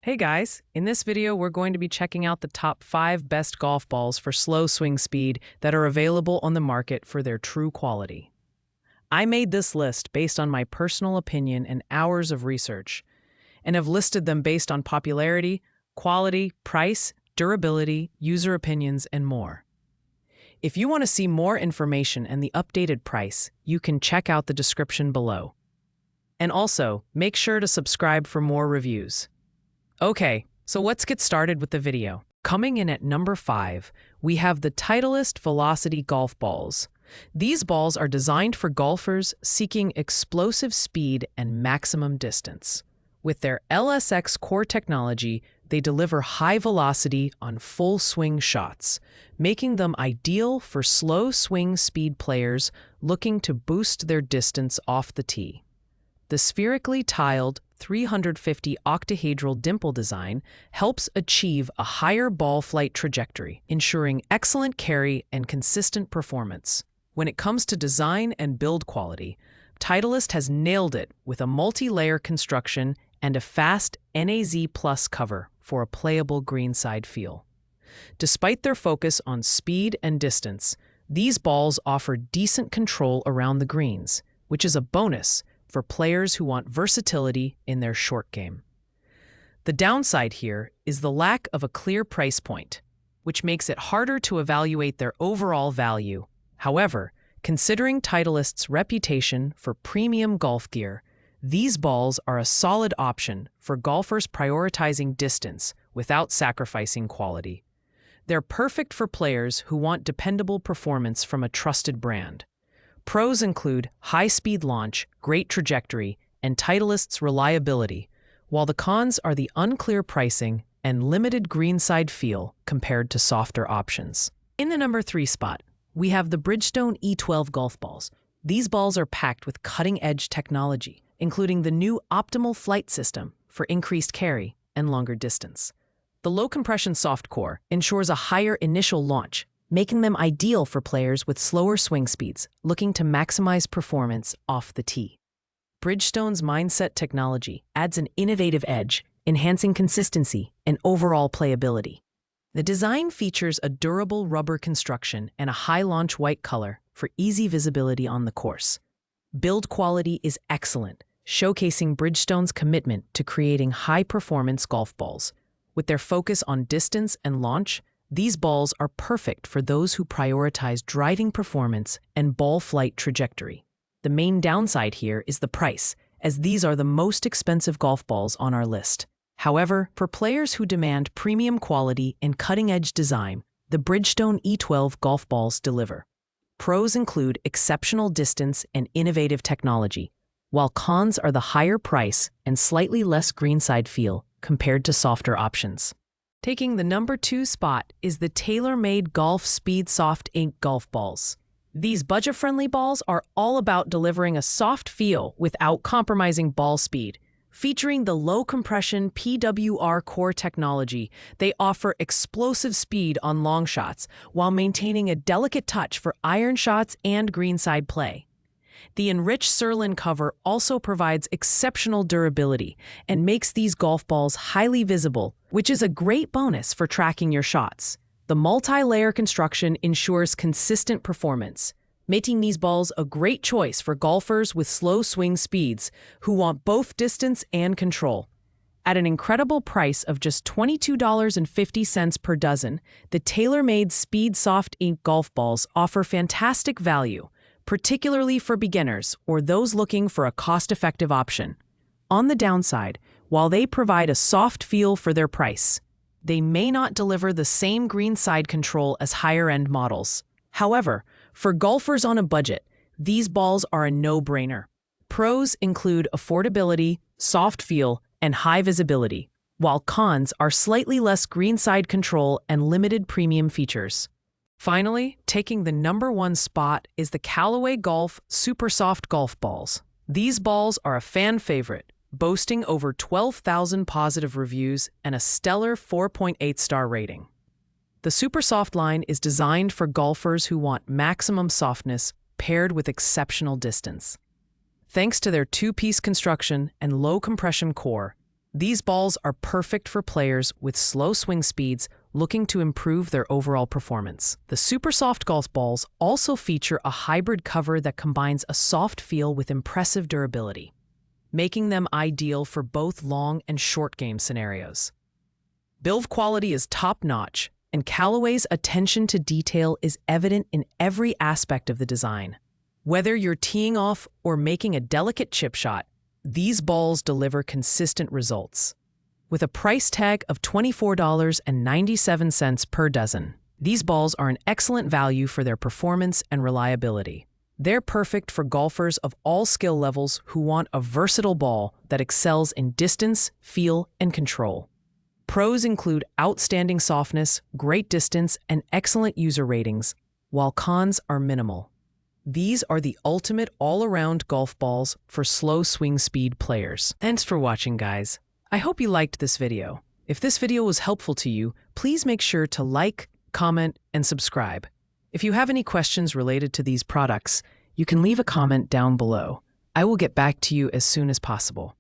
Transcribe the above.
Hey guys, in this video we're going to be checking out the top 5 best golf balls for slow swing speed that are available on the market for their true quality. I made this list based on my personal opinion and hours of research, and have listed them based on popularity, quality, price, durability, user opinions, and more. If you want to see more information and the updated price, you can check out the description below. And also, make sure to subscribe for more reviews. Okay, so let's get started with the video. Coming in at number 5, we have the Titalist Velocity golf balls. These balls are designed for golfers seeking explosive speed and maximum distance. With their LSX core technology, they deliver high velocity on full swing shots, making them ideal for slow swing speed players looking to boost their distance off the tee. The spherically tiled 350 octahedral dimple design helps achieve a higher ball flight trajectory, ensuring excellent carry and consistent performance. When it comes to design and build quality, Titleist has nailed it with a multi-layer construction and a fast NAZ Plus cover for a playable greenside feel. Despite their focus on speed and distance, these balls offer decent control around the greens, which is a bonus for players who want versatility in their short game. The downside here is the lack of a clear price point, which makes it harder to evaluate their overall value. However, considering Titleist's reputation for premium golf gear, these balls are a solid option for golfers prioritizing distance without sacrificing quality. They're perfect for players who want dependable performance from a trusted brand. Pros include high-speed launch, great trajectory, and Titleist's reliability, while the cons are the unclear pricing and limited greenside feel compared to softer options. In the number 3 spot, we have the Bridgestone E12 golf balls. These balls are packed with cutting-edge technology, including the new optimal flight system for increased carry and longer distance. The low-compression soft core ensures a higher initial launch, making them ideal for players with slower swing speeds looking to maximize performance off the tee. Bridgestone's mindset technology adds an innovative edge, enhancing consistency and overall playability. The design features a durable rubber construction and a high launch white color for easy visibility on the course. Build quality is excellent, showcasing Bridgestone's commitment to creating high-performance golf balls. With their focus on distance and launch, these balls are perfect for those who prioritize driving performance and ball flight trajectory. The main downside here is the price, as these are the most expensive golf balls on our list. However, for players who demand premium quality and cutting-edge design, the Bridgestone E12 golf balls deliver. Pros include exceptional distance and innovative technology, while cons are the higher price and slightly less greenside feel compared to softer options. Taking the number 2 spot is the TailorMade Golf Speed Soft Ink golf balls. These budget-friendly balls are all about delivering a soft feel without compromising ball speed. Featuring the low-compression PWR core technology, they offer explosive speed on long shots while maintaining a delicate touch for iron shots and greenside play. The enriched Surlyn cover also provides exceptional durability and makes these golf balls highly visible, which is a great bonus for tracking your shots. The multi-layer construction ensures consistent performance, making these balls a great choice for golfers with slow swing speeds who want both distance and control. At an incredible price of just $22.50 per dozen, the TailorMade Speed Soft Ink golf balls offer fantastic value, particularly for beginners or those looking for a cost-effective option. On the downside, while they provide a soft feel for their price, they may not deliver the same greenside control as higher-end models. However, for golfers on a budget, these balls are a no-brainer. Pros include affordability, soft feel, and high visibility, while cons are slightly less greenside control and limited premium features. Finally, taking the number 1 spot is the Callaway Golf Super Soft Golf Balls. These balls are a fan favorite, boasting over 12,000 positive reviews and a stellar 4.8-star rating. The Super Soft line is designed for golfers who want maximum softness paired with exceptional distance. Thanks to their 2-piece construction and low compression core, These balls are perfect for players with slow swing speeds looking to improve their overall performance. The super soft golf balls also feature a hybrid cover that combines a soft feel with impressive durability, making them ideal for both long and short game scenarios. Build quality is top-notch, and Callaway's attention to detail is evident in every aspect of the design. Whether you're teeing off or making a delicate chip shot, these balls deliver consistent results. With a price tag of $24.97 per dozen, these balls are an excellent value for their performance and reliability. They're perfect for golfers of all skill levels who want a versatile ball that excels in distance, feel, and control. Pros include outstanding softness, great distance, and excellent user ratings, while cons are minimal. These are the ultimate all-around golf balls for slow swing speed players. Thanks for watching, guys. I hope you liked this video. If this video was helpful to you, please make sure to like, comment, and subscribe. If you have any questions related to these products, you can leave a comment down below. I will get back to you as soon as possible.